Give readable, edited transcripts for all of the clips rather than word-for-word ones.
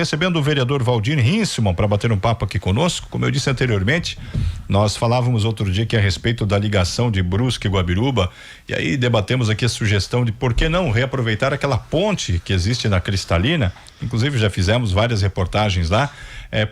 Recebendo o vereador Valdir Hinsemann para bater um papo aqui conosco. Como eu disse anteriormente, nós falávamos outro dia que a respeito da ligação de Brusque e Guabiruba, e aí debatemos aqui a sugestão de por que não reaproveitar aquela ponte que existe na Cristalina. Inclusive já fizemos várias reportagens lá.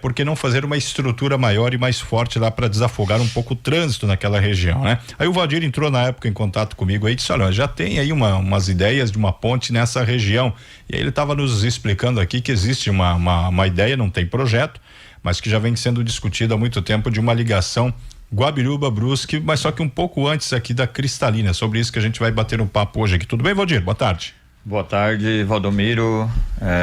Por que não fazer uma estrutura maior e mais forte lá para desafogar um pouco o trânsito naquela região, né? Aí o Valdir entrou na época em contato comigo aí e disse: olha, já tem aí umas ideias de uma ponte nessa região. E aí ele estava nos explicando aqui que existe uma ideia, não tem projeto, mas que já vem sendo discutida há muito tempo, de uma ligação Guabiruba-Brusque, mas só que um pouco antes aqui da Cristalina. Sobre isso que a gente vai bater um papo hoje aqui. Tudo bem, Valdir? Boa tarde. Boa tarde, Valdomiro,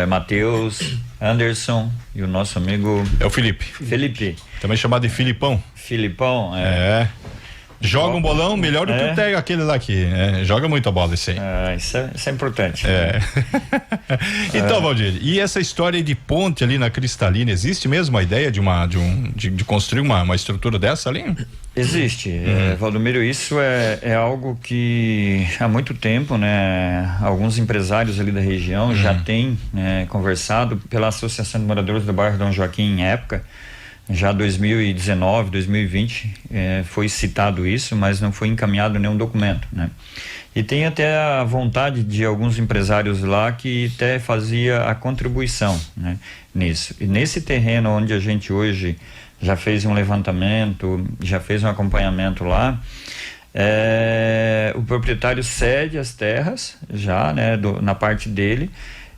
Matheus, Anderson e o nosso amigo... É o Felipe. Também chamado de Filipão. Filipão, Joga um bolão melhor do que o Tega, aquele lá que joga muito a bola, esse aí. Isso é importante. Então, Valdir, e essa história de ponte ali na Cristalina, existe mesmo a ideia de construir uma estrutura dessa ali? Existe, Valdomiro, isso é algo que há muito tempo, né, alguns empresários ali da região já têm conversado pela Associação de Moradores do Bairro Dom Joaquim em época. Já 2019, 2020 foi citado isso, mas não foi encaminhado nenhum documento, né? E tem até a vontade de alguns empresários lá que até fazia a contribuição, né, nisso. E nesse terreno onde a gente hoje já fez um levantamento, já fez um acompanhamento lá, o proprietário cede as terras já, né, na parte dele,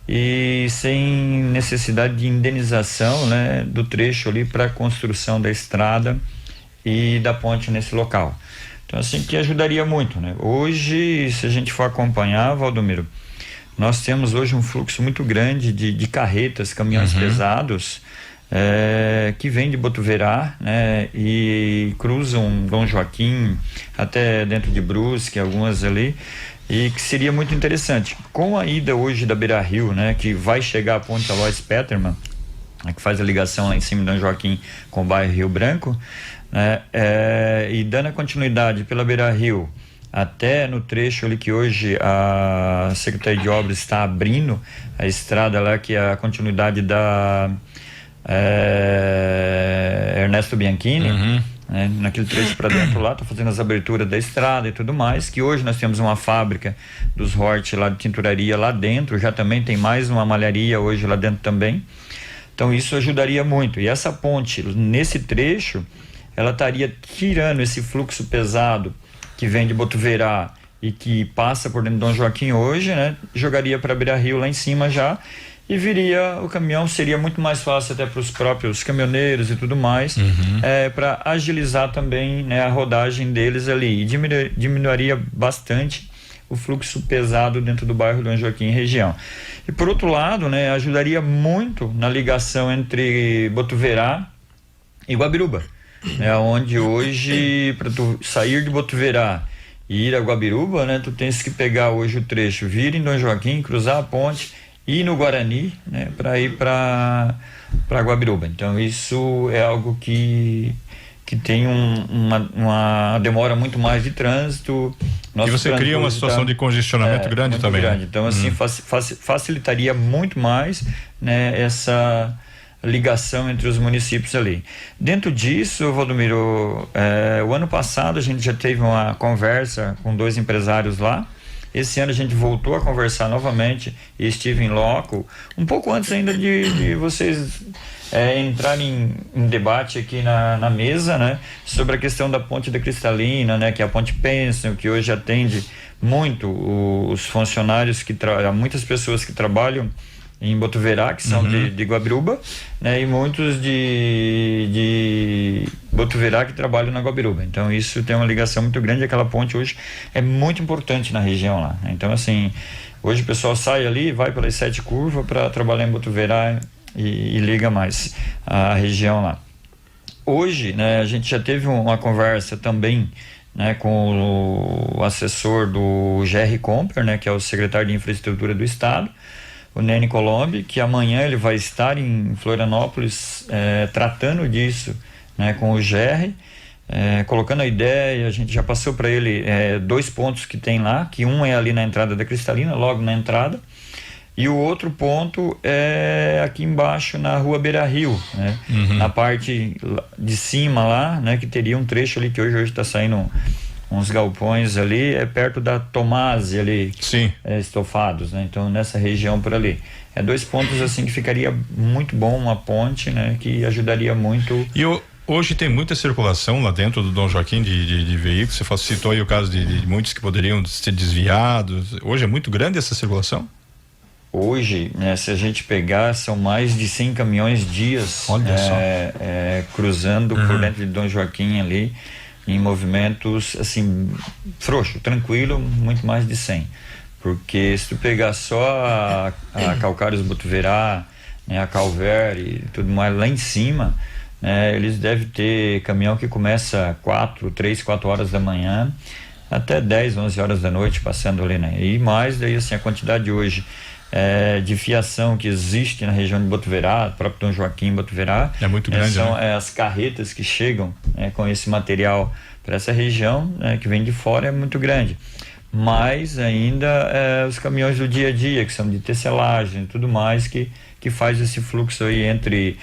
e sem necessidade de indenização, né, do trecho ali para a construção da estrada e da ponte nesse local. Então, assim, que ajudaria muito, né? Hoje, se a gente for acompanhar, Valdomiro, nós temos hoje um fluxo muito grande de carretas, caminhões pesados, que vêm de Botuverá, né, e cruzam Dom Joaquim até dentro de Brusque, algumas ali, e que seria muito interessante. Com a ida hoje da Beira Rio, né, que vai chegar à ponte Alois Petermann, que faz a ligação lá em cima de Dom Joaquim com o bairro Rio Branco, né, e dando a continuidade pela Beira Rio até no trecho ali que hoje a Secretaria de Obras está abrindo, a estrada lá que é a continuidade da Ernesto Bianchini, né, naquele trecho para dentro lá, tá fazendo as aberturas da estrada e tudo mais, que hoje nós temos uma fábrica dos Hort lá de tinturaria lá dentro, já também tem mais uma malharia hoje lá dentro também. Então isso ajudaria muito. E essa ponte nesse trecho, ela estaria tirando esse fluxo pesado que vem de Botuverá e que passa por dentro de Dom Joaquim hoje, né, jogaria para Beira Rio lá em cima já, e viria o caminhão, seria muito mais fácil até para os próprios caminhoneiros e tudo mais, para agilizar também, né, a rodagem deles ali, e diminuiria bastante o fluxo pesado dentro do bairro Dom Joaquim e região. E por outro lado, né, ajudaria muito na ligação entre Botuverá e Guabiruba, né, onde hoje, para tu sair de Botuverá e ir a Guabiruba, né, tu tens que pegar hoje o trecho, vir em Dom Joaquim, cruzar a ponte, ir no Guarani, né, para ir para Guabiruba. Então isso é algo que tem uma demora muito mais de trânsito. E você cria uma situação de congestionamento grande também. Grande. Então assim facilitaria muito mais, né, essa ligação entre os municípios ali. Dentro disso, Valdomiro, o ano passado a gente já teve uma conversa com 2 empresários lá. Esse ano a gente voltou a conversar novamente e estive em loco, um pouco antes ainda de vocês entrarem em debate aqui na mesa, né, sobre a questão da ponte da Cristalina, né, que é a ponte Penson, que hoje atende muito os funcionários muitas pessoas que trabalham em Botuverá, que são de Guabiruba, né, e muitos de Botuverá que trabalham na Guabiruba. Então isso tem uma ligação muito grande. Aquela ponte hoje é muito importante na região lá. Então assim, hoje o pessoal sai ali, vai pelas 7 curvas para trabalhar em Botuverá e liga mais a região lá. Hoje, né, a gente já teve uma conversa também, né, com o assessor do GR Comper, né, que é o secretário de Infraestrutura do Estado, o Nene Colombi, que amanhã ele vai estar em Florianópolis tratando disso, né, com o GR, colocando a ideia. A gente já passou para ele 2 pontos que tem lá, que um é ali na entrada da Cristalina, logo na entrada, E o outro ponto é aqui embaixo na rua Beira Rio, né? Na parte de cima lá, né? Que teria um trecho ali que hoje está saindo uns galpões ali, é perto da Tomasi ali. Sim. Estofados, né? Então nessa região por ali. É 2 pontos assim que ficaria muito bom uma ponte, né? Que ajudaria muito. E hoje tem muita circulação lá dentro do Dom Joaquim de veículos. Você citou aí o caso de muitos que poderiam ser desviados. Hoje é muito grande essa circulação? Hoje, né, se a gente pegar, são mais de 100 caminhões dias cruzando por dentro de Dom Joaquim ali, em movimentos assim, frouxo, tranquilo, muito mais de 100. Porque se tu pegar só a Calcários Botuverá, né, a Calver e tudo mais lá em cima, eles devem ter caminhão que começa 3, 4 horas da manhã até 10, 11 horas da noite passando ali, né? E mais daí assim, a quantidade hoje de fiação que existe na região de Botuverá, próprio Dom Joaquim Botuverá, é muito grande, são né? As carretas que chegam com esse material para essa região, que vem de fora, é muito grande. Mas ainda os caminhões do dia a dia, que são de tecelagem e tudo mais, que faz esse fluxo aí entre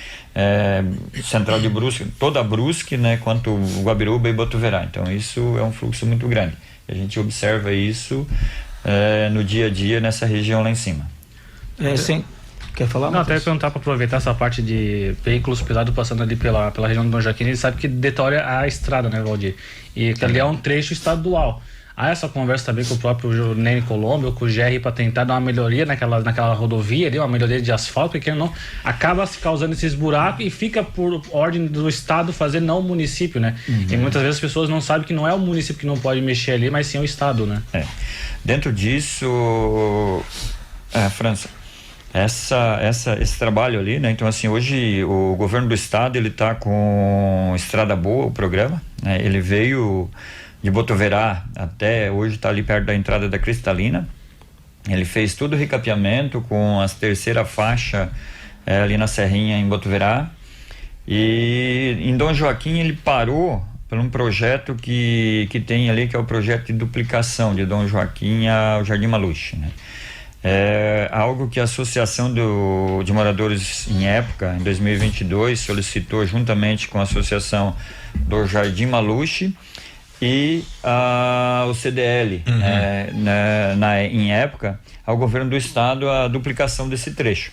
Central de Brusque, toda a Brusque, né, quanto Guabiruba e Botuverá. Então isso é um fluxo muito grande. A gente observa isso no dia a dia nessa região lá em cima. Sim. Quer falar? Não, até perguntar para aproveitar essa parte de veículos pesados passando ali pela região do Dom Joaquim. Ele sabe que deteriora a estrada, né, Valdir? E que ali é um trecho estadual. Há essa conversa também com o próprio Nene Colombo, com o GR, para tentar dar uma melhoria naquela rodovia ali, uma melhoria de asfalto, porque não acaba se causando esses buracos e fica por ordem do estado fazer, não o município, né? E muitas esse pessoas não sabem que não é o município que não pode mexer ali, mas sim o estado, né? Dentro disso, França, esse trabalho ali, né? Então assim, hoje o governo do estado, ele tá com Estrada Boa, o programa, né? Ele veio de Botuverá até hoje, está ali perto da entrada da Cristalina. Ele fez todo o recapeamento com a terceira faixa ali na Serrinha em Botuverá. E em Dom Joaquim ele parou por um projeto que tem ali, que é o projeto de duplicação de Dom Joaquim ao Jardim Maluche, né? É algo que a Associação de Moradores em Época, em 2022, solicitou juntamente com a Associação do Jardim Maluche e o CDL, em época, ao governo do estado a duplicação desse trecho.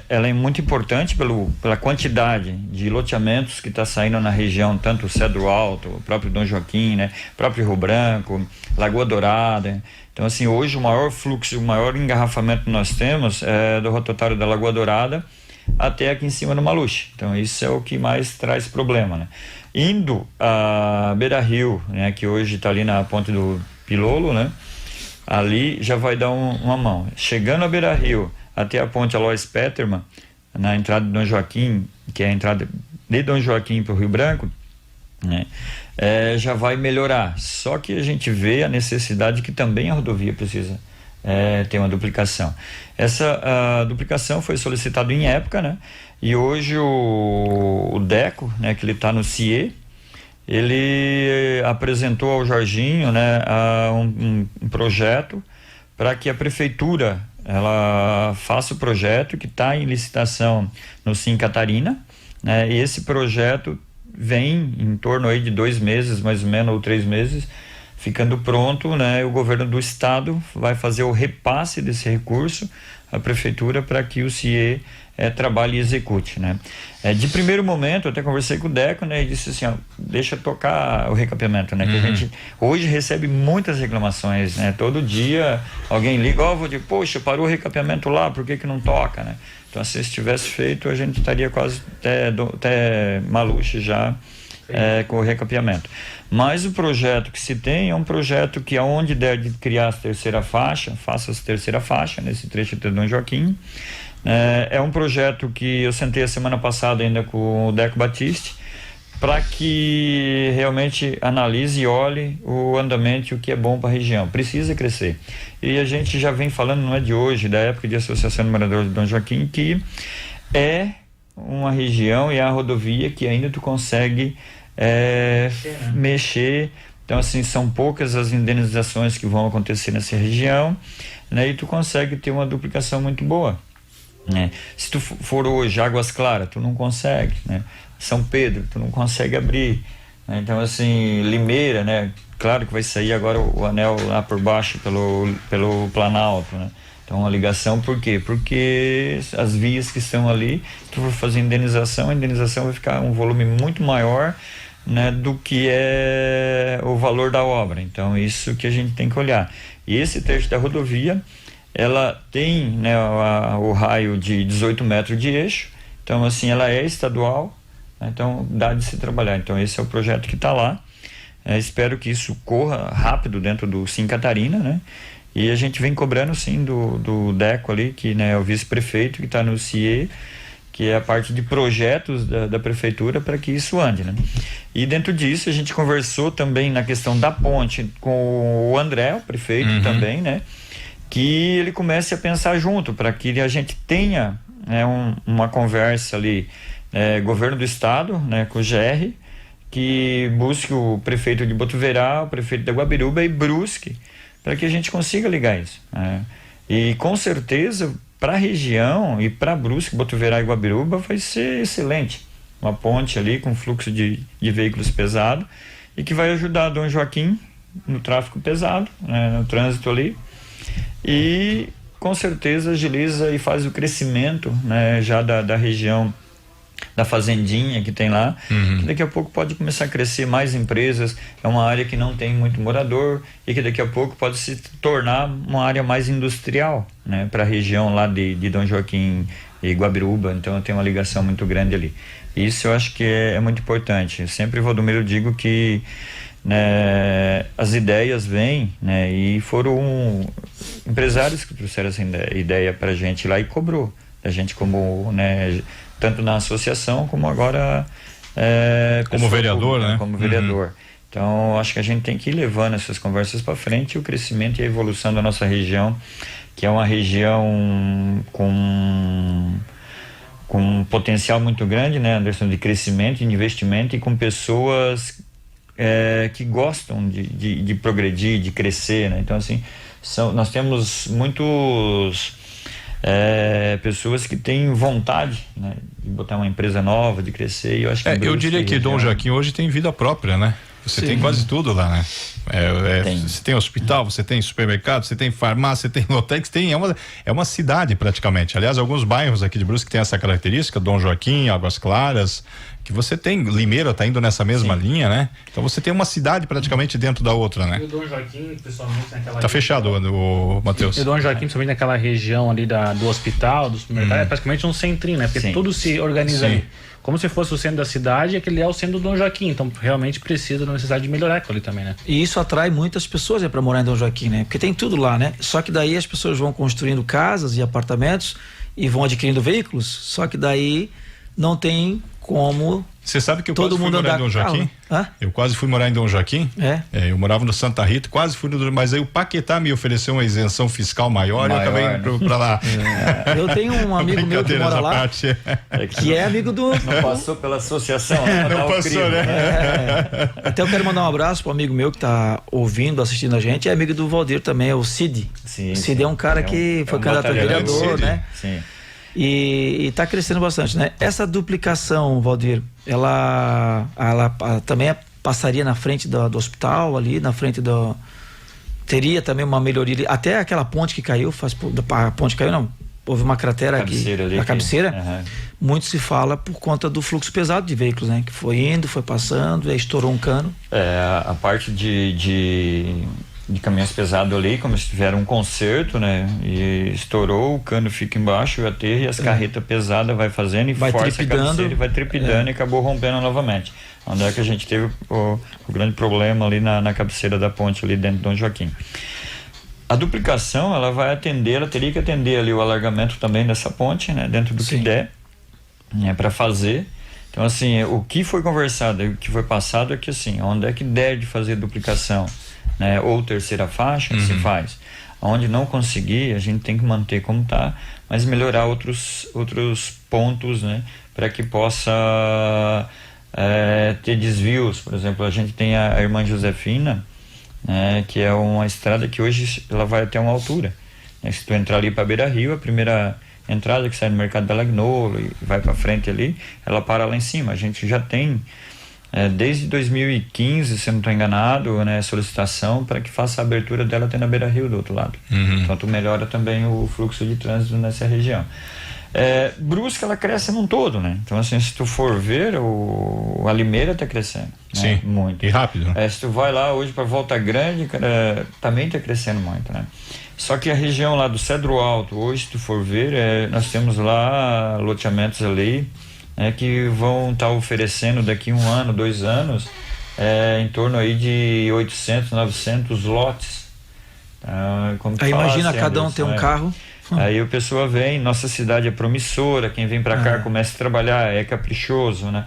Ela é muito importante pela quantidade de loteamentos que está saindo na região, tanto o Cedro Alto, o próprio Dom Joaquim, né, próprio Rio Branco, Lagoa Dourada. Então assim, hoje o maior fluxo, o maior engarrafamento que nós temos é do rotatório da Lagoa Dourada até aqui em cima do Maluche. Então isso é o que mais traz problema, né? Indo a Beira Rio, né, que hoje está ali na ponte do Pilolo, né, ali já vai dar uma mão. Chegando a Beira Rio até a ponte Alois Petermann, na entrada de Dom Joaquim, que é a entrada de Dom Joaquim para o Rio Branco, né, já vai melhorar. Só que a gente vê a necessidade que também a rodovia precisa ter uma duplicação. Essa duplicação foi solicitada em época, né? E hoje o Deco, né, que ele está no CIE, ele apresentou ao Jorginho, né, um projeto para que a prefeitura ela faça o projeto que está em licitação no Sim Catarina, né? E esse projeto vem em torno aí de 2 meses, mais ou menos, ou 3 meses, ficando pronto, né? O governo do estado vai fazer o repasse desse recurso à prefeitura para que o CIE trabalhe e execute, né? De primeiro momento, eu até conversei com o Deco, né? E disse assim, deixa tocar o recapeamento, né? Que a gente hoje recebe muitas reclamações, né? Todo dia alguém liga, vou dizer, poxa, parou o recapeamento lá, por que não toca, né? Então, se tivesse feito, a gente estaria quase até Maluche já com o recapeamento. Mas o projeto que se tem é um projeto que aonde der de criar a terceira faixa, faça a terceira faixa nesse trecho de Dom Joaquim. É um projeto que eu sentei a semana passada ainda com o Deco Batiste para que realmente analise e olhe o andamento e o que é bom para a região. Precisa crescer. E a gente já vem falando, não é de hoje, da época de Associação de Moradores de Dom Joaquim, que é uma região e a rodovia que ainda tu consegue mexer. Então assim, são poucas as indenizações que vão acontecer nessa região, né? E tu consegue ter uma duplicação muito boa, né? Se tu for hoje Águas Claras, tu não consegue, né? São Pedro, tu não consegue abrir, né? Então assim, Limeira, né? Claro que vai sair agora o anel lá por baixo pelo Planalto, né? Então a ligação, por quê? Porque as vias que estão ali, tu for fazer indenização, a indenização vai ficar um volume muito maior, né, do que é o valor da obra. Então isso que a gente tem que olhar. E esse trecho da rodovia, ela tem, né, o raio de 18 metros de eixo, então assim, ela é estadual, né, então dá de se trabalhar. Então esse é o projeto que está lá. Espero que isso corra rápido dentro do Sim Catarina, né? E a gente vem cobrando sim do Deco ali, que, né, é o vice-prefeito que está no CIE, que é a parte de projetos da prefeitura para que isso ande, né? E dentro disso a gente conversou também na questão da ponte com o André, o prefeito também, né? Que ele comece a pensar junto, para que a gente tenha, né, uma conversa ali, governo do estado, né, com o GR, que busque o prefeito de Botuverá, o prefeito da Guabiruba e Brusque, para que a gente consiga ligar isso, né? E com certeza para a região e para Brusque, Botuverá e Guabiruba vai ser excelente, uma ponte ali com fluxo de veículos pesados e que vai ajudar Dom Joaquim no tráfego pesado, né, no trânsito ali, e com certeza agiliza e faz o crescimento, né, já da região da fazendinha que tem lá, que daqui a pouco pode começar a crescer mais empresas. É uma área que não tem muito morador e que daqui a pouco pode se tornar uma área mais industrial, né, para a região lá de Dom Joaquim e Guabiruba. Então tem uma ligação muito grande ali. Isso eu acho que é muito importante. Sempre, Valdomiro, eu digo que, né, as ideias vêm, né, e foram empresários que trouxeram essa ideia para a gente lá e cobrou a gente como, né, tanto na associação como agora como vereador, pública, né? Como vereador. Então acho que a gente tem que ir levando essas conversas para frente, e o crescimento e a evolução da nossa região, que é uma região com um potencial muito grande, né, Anderson, de crescimento, de investimento, e com pessoas que gostam de progredir, de crescer, né? Então assim, nós temos muitos pessoas que têm vontade, né, de botar uma empresa nova, de crescer. E eu acho que eu diria que Dom Joaquim hoje tem vida própria, né? Você tem quase tudo lá, né? Você tem hospital, você tem supermercado, você tem farmácia, você tem lotex, é uma cidade praticamente. Aliás, alguns bairros aqui de Brusque têm essa característica, Dom Joaquim, Águas Claras, que você tem, Limeira tá indo nessa mesma linha, né? Então você tem uma cidade praticamente dentro da outra, né? E o Dom Joaquim, pessoalmente, naquela Tá fechado, o Matheus. E o Dom Joaquim, principalmente naquela região ali do hospital, do supermercado, é praticamente um centrinho, né? Porque tudo se organiza ali. Como se fosse o centro da cidade, aquele é o centro do Dom Joaquim. Então, realmente precisa da necessidade de melhorar aquilo ali também, né? E isso atrai muitas pessoas para morar em Dom Joaquim, né? Porque tem tudo lá, né? Só que daí as pessoas vão construindo casas e apartamentos e vão adquirindo veículos. Só que daí não tem como. Você sabe que eu todo quase fui mundo morar em Dom Joaquim? Eu quase fui morar em Dom Joaquim. Eu morava no Santa Rita, quase fui mas aí o Paquetá me ofereceu uma isenção fiscal maior e eu acabei indo pra lá. Eu tenho um amigo meu que mora lá, que é amigo do... Não passou pela associação. Não passou, né? Até eu quero mandar um abraço pro amigo meu que tá ouvindo, assistindo a gente, é amigo do Valdir também, é o Cid. Sim, Cid é um cara que foi candidato a vereador, né? Sim. E está crescendo bastante, né? Essa duplicação, Valdir, ela também passaria na frente do hospital ali, na frente do... Teria também uma melhoria ali, até aquela ponte que caiu, a ponte caiu não, houve uma cratera aqui, na cabeceira, muito se fala por conta do fluxo pesado de veículos, né? Que foi indo, foi passando, aí estourou um cano. A parte de caminhões pesados ali, como se tiveram um conserto, né? E estourou, o cano fica embaixo, o aterro, e as carretas pesadas vai fazendo e vai força tripidando. a cabeceira e vai tripidando e acabou rompendo novamente. Onde é que a gente teve o grande problema ali na cabeceira da ponte ali dentro de Dom Joaquim. A duplicação, ela vai atender, ela teria que atender ali o alargamento também dessa ponte, né? Dentro do que der, né? Para fazer. Então assim, o que foi conversado, o que foi passado é que assim, onde é que der de fazer duplicação, né, ou terceira faixa, se faz. Onde não conseguir, a gente tem que manter como está, mas melhorar outros pontos, né, para que possa ter desvios. Por exemplo, a gente tem a Irmã Josefina, né, que é uma estrada que hoje ela vai até uma altura. né? Se tu entrar ali para Beira Rio, a primeira entrada que sai no mercado da Lagnolo e vai para frente ali, ela para lá em cima. A gente já tem desde 2015, se eu não estou enganado, né, solicitação para que faça a abertura dela até na Beira Rio do outro lado. Então tu melhora também o fluxo de trânsito nessa região. Brusque, ela cresce num todo, né? Então assim, se tu for ver, a Limeira está crescendo, né? Sim, muito. e rápido. Se tu vai lá hoje para Volta Grande, cara, também está crescendo muito, né? Só que a região lá do Cedro Alto, hoje se tu for ver, nós temos lá loteamentos ali, que vão estar oferecendo daqui 1 ano, 2 anos, em torno aí de 800, 900 lotes. Como aí imagina cada um ter um carro. Aí a pessoa vem, nossa cidade é promissora, quem vem para cá começa a trabalhar, é caprichoso, né?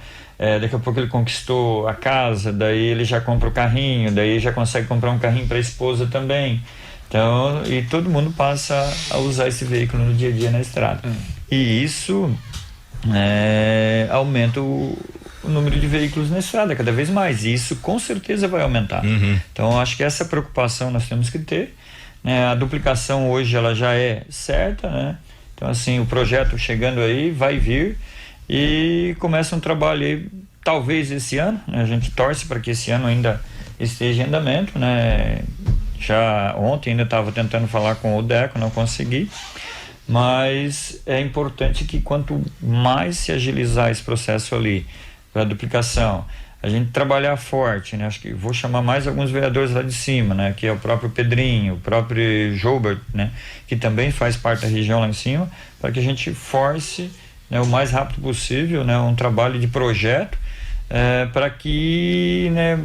Daqui a pouco ele conquistou a casa, daí ele já compra o carrinho, daí já consegue comprar um carrinho para a esposa também. Então, e todo mundo passa a usar esse veículo no dia a dia na estrada. E isso aumenta o número de veículos na estrada cada vez mais, e isso com certeza vai aumentar. Então acho que essa preocupação nós temos que ter, né? A duplicação hoje ela já é certa, né? Então assim, o projeto chegando aí vai vir e começa um trabalho aí, talvez esse ano, né? A gente torce para que esse ano ainda esteja em andamento, né? Já ontem ainda estava tentando falar com o DECO, não consegui. Mas é importante que quanto mais se agilizar esse processo ali para duplicação, a gente trabalhar forte, né? Acho que vou chamar mais alguns vereadores lá de cima, né? Que é o próprio Pedrinho, o próprio Joubert, né? Que também faz parte da região lá em cima, para que a gente force, né, o mais rápido possível, né, um trabalho de projeto, para que, né,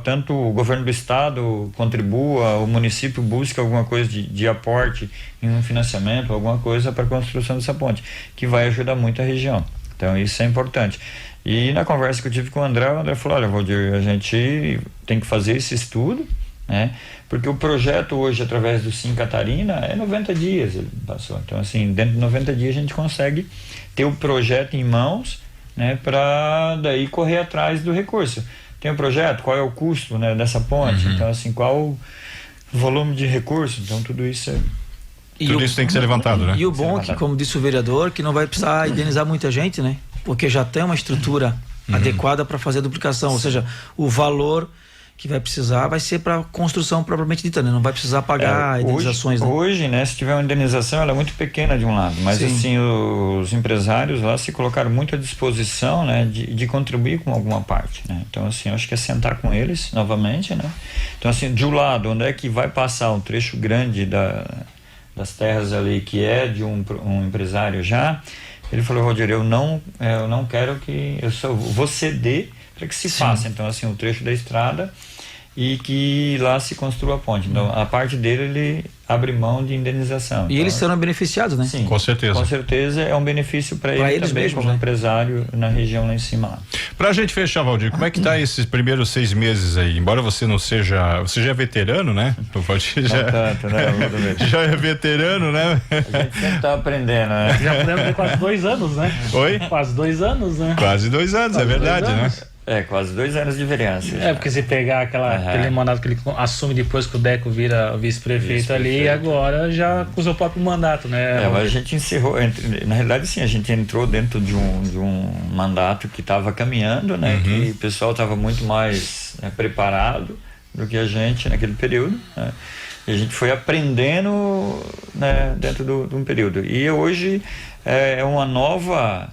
tanto o governo do estado contribua, o município busque alguma coisa de aporte em um financiamento, alguma coisa para a construção dessa ponte, que vai ajudar muito a região. Então isso é importante. E na conversa que eu tive com o André falou: olha, Valdir, a gente tem que fazer esse estudo, né? Porque o projeto hoje, através do Sim Catarina, é 90 dias ele passou. Então assim, dentro de 90 dias a gente consegue ter o projeto em mãos, né, para daí correr atrás do recurso. Tem um projeto, qual é o custo, né, dessa ponte, então assim, qual o volume de recursos, então tudo isso tudo isso tem que ser levantado, né? E o bom é que, como disse o vereador, que não vai precisar indenizar muita gente, né? Porque já tem uma estrutura adequada para fazer a duplicação, ou seja, o valor que vai precisar vai ser para construção propriamente dita, né? Não vai precisar pagar indenizações, hoje, né, se tiver uma indenização, ela é muito pequena de um lado, mas sim, assim, os empresários lá se colocaram muito à disposição, né, de contribuir com alguma parte, né? Então assim, eu acho que é sentar com eles novamente, né? Então assim, de um lado, onde é que vai passar um trecho grande das terras ali, que é de um empresário já, ele falou: Valdir, eu não quero que, vou ceder para que se faça, então assim, o trecho da estrada e que lá se construa a ponte. Então a parte dele ele abre mão de indenização. E então, eles serão beneficiados, né? Sim, com certeza. Com certeza é um benefício para ele também, mesmos, como né? empresário na região lá em cima. Lá. Pra gente fechar, Valdir, como é que tá esses primeiros 6 meses aí? Embora você não seja, você já é veterano, né? O Valdir já, tanto, né? já é veterano, né? A gente sempre tá aprendendo, né? Já podemos ter quase 2 anos, né? Oi? Quase 2 anos, né? Quase 2 anos, Quase é verdade, 2 né? anos. Quase 2 anos de vereança. Porque se pegar aquele mandato que ele assume depois que o Deco vira vice-prefeito ali, agora já com o seu próprio mandato, né? Mas a gente encerrou, na realidade sim, a gente entrou dentro de um mandato que estava caminhando, né? Que o pessoal estava muito mais preparado do que a gente naquele período, né? E a gente foi aprendendo, né, dentro de um período. E hoje é uma nova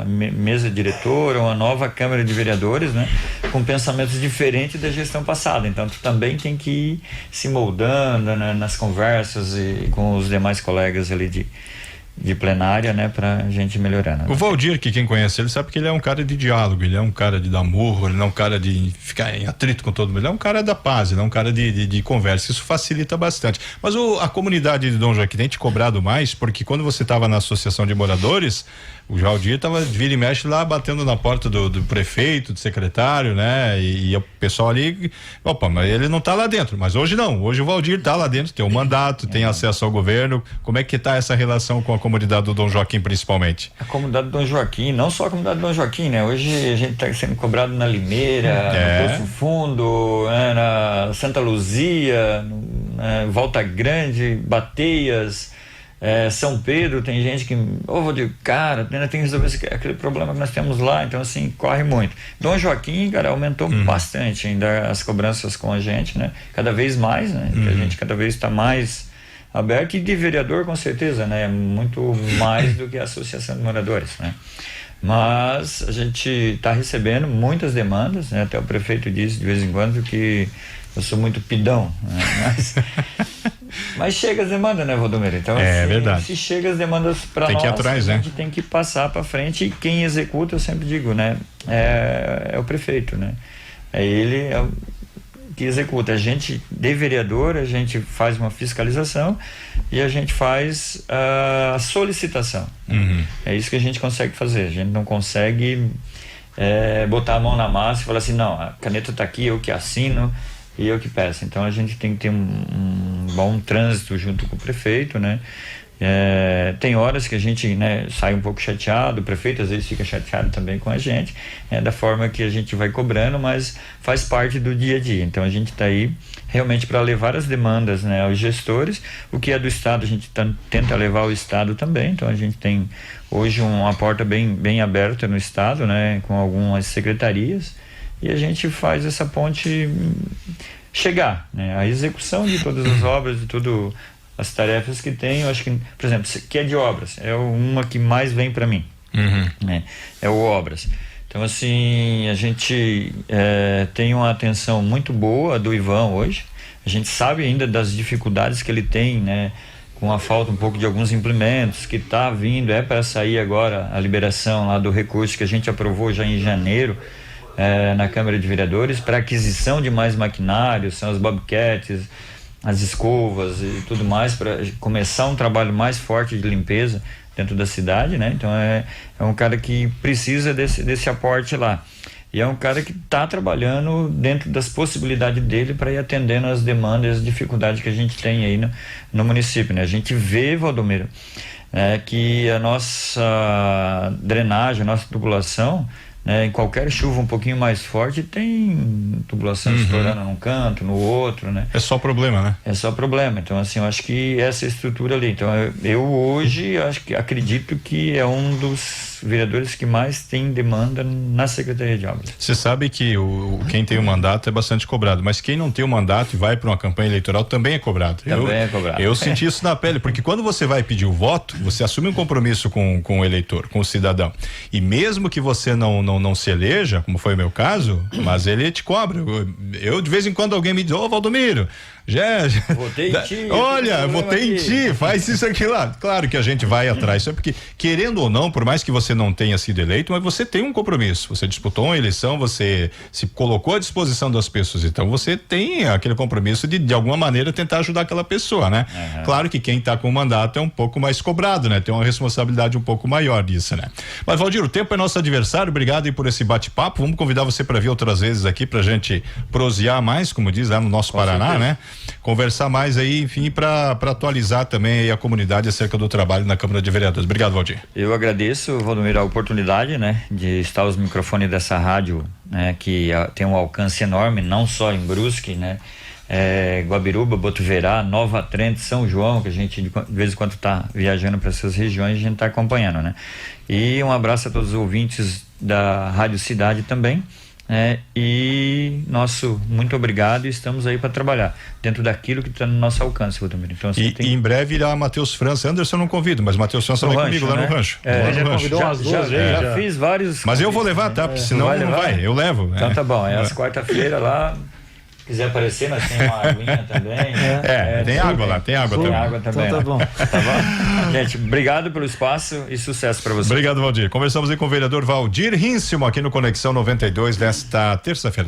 mesa diretora, uma nova Câmara de Vereadores, né, com pensamentos diferentes da gestão passada. Então tu também tem que ir se moldando, né, nas conversas e com os demais colegas ali de plenária, né, pra gente melhorando. O Valdir, que quem conhece ele sabe que ele é um cara de diálogo, ele é um cara de dar murro, ele não é um cara de ficar em atrito com todo mundo, ele é um cara da paz, ele é um cara de conversa, isso facilita bastante. Mas a comunidade de Dom Joaquim tem te cobrado mais, porque quando você estava na associação de moradores, o Valdir tava vira e mexe lá batendo na porta do prefeito, do secretário, né? E o pessoal ali, opa, mas ele não tá lá dentro, mas hoje não, hoje o Valdir tá lá dentro, tem um mandato, tem acesso ao governo. Como é que tá essa relação com a comunidade do Dom Joaquim, principalmente? A comunidade do Dom Joaquim, não só a comunidade do Dom Joaquim, né? Hoje a gente tá sendo cobrado na Limeira, no Poço Fundo, na Santa Luzia, Volta Grande, Bateias, São Pedro, tem gente que, cara, ainda tem que resolver aquele problema que nós temos lá, então assim, corre muito. Dom Joaquim, cara, aumentou bastante ainda as cobranças com a gente, né? Cada vez mais, né? A gente cada vez está mais aberto, e de vereador com certeza, né? Muito mais do que a Associação de Moradores, né? Mas a gente está recebendo muitas demandas, né? Até o prefeito disse de vez em quando que eu sou muito pidão, né? Mas chega as demandas, né, Valdomiro? Então, assim, verdade. Se chega as demandas para nós, atrás, a gente tem que passar para frente, e quem executa, eu sempre digo, né? É o prefeito, né? É ele que executa. A gente, de vereador, a gente faz uma fiscalização e a gente faz a solicitação. É isso que a gente consegue fazer. A gente não consegue botar a mão na massa e falar assim, não, a caneta está aqui, eu que assino e eu que peço. Então a gente tem que ter um bom trânsito junto com o prefeito, né? Tem horas que a gente, né, sai um pouco chateado, o prefeito às vezes fica chateado também com a gente, da forma que a gente vai cobrando, mas faz parte do dia a dia. Então a gente está aí realmente para levar as demandas, né, aos gestores. O que é do Estado, a gente tenta levar ao Estado também. Então a gente tem hoje uma porta bem aberta no Estado, né, com algumas secretarias, e a gente faz essa ponte chegar, né, a execução de todas as obras, de tudo, as tarefas que tem. Eu acho que, por exemplo, que é de obras, é uma que mais vem para mim, né? É o obras. Então, assim, a gente tem uma atenção muito boa do Ivan hoje. A gente sabe ainda das dificuldades que ele tem, né? Com a falta um pouco de alguns implementos que está vindo, para sair agora a liberação lá do recurso que a gente aprovou já em janeiro, na Câmara de Vereadores, para aquisição de mais maquinários, são as bobcats, as escovas e tudo mais, para começar um trabalho mais forte de limpeza dentro da cidade, né? Então é um cara que precisa desse aporte lá, e é um cara que está trabalhando dentro das possibilidades dele para ir atendendo as demandas e as dificuldades que a gente tem aí no município, né? A gente vê, Valdomiro, que a nossa drenagem, a nossa tubulação, em qualquer chuva um pouquinho mais forte, tem tubulação estourando num canto, no outro, né? É só problema, né? É só problema. Então, assim, eu acho que essa estrutura ali. Então, eu hoje acredito que é um dos vereadores que mais tem demanda na Secretaria de Obras. Você sabe que quem tem o mandato é bastante cobrado, mas quem não tem o mandato e vai para uma campanha eleitoral também é cobrado. É cobrado. Eu senti isso na pele, porque quando você vai pedir o voto, você assume um compromisso com o eleitor, com o cidadão. E mesmo que você não se eleja, como foi o meu caso, mas ele te cobra. Eu de vez em quando alguém me diz, Valdomiro, votei em ti. Olha, votei em ti, faz isso aqui lá. Claro que a gente vai atrás, isso é porque, querendo ou não, por mais que você não tenha sido eleito, mas você tem um compromisso, você disputou uma eleição, você se colocou à disposição das pessoas, então você tem aquele compromisso de alguma maneira tentar ajudar aquela pessoa, né? Claro que quem tá com o mandato é um pouco mais cobrado, né? Tem uma responsabilidade um pouco maior disso, né? Mas, Valdir, o tempo é nosso adversário, obrigado aí por esse bate-papo, vamos convidar você para vir outras vezes aqui pra gente prosear mais, como diz lá no nosso Paraná, certeza, né? Conversar mais aí, enfim, para atualizar também aí a comunidade acerca do trabalho na Câmara de Vereadores. Obrigado, Valdir. Eu agradeço, Valdomiro, a oportunidade, né, de estar aos microfones dessa rádio, né, que tem um alcance enorme, não só em Brusque, né, Guabiruba, Botuverá, Nova Trento, São João, que a gente de vez em quando está viajando para essas regiões, a gente está acompanhando, né. E um abraço a todos os ouvintes da Rádio Cidade também. E nosso muito obrigado, e estamos aí para trabalhar dentro daquilo que está no nosso alcance, Valdomiro. Então, assim, e em breve irá Matheus França. Anderson não convido, mas Matheus França vai comigo, né? Lá no rancho. Já convidou umas duas vezes. Já fiz vários. Mas eu vou levar, tá? Porque senão não vai. Eu levo. Então tá bom. Às quarta-feira lá. Se quiser aparecer, nós temos uma aguinha também. Tem água lá, tem água também. Tem água também. Então tá bom. Tá bom? Gente, obrigado pelo espaço e sucesso para vocês. Obrigado, Valdir. Conversamos aí com o vereador Valdir Hinselmann aqui no Conexão 92 desta terça-feira.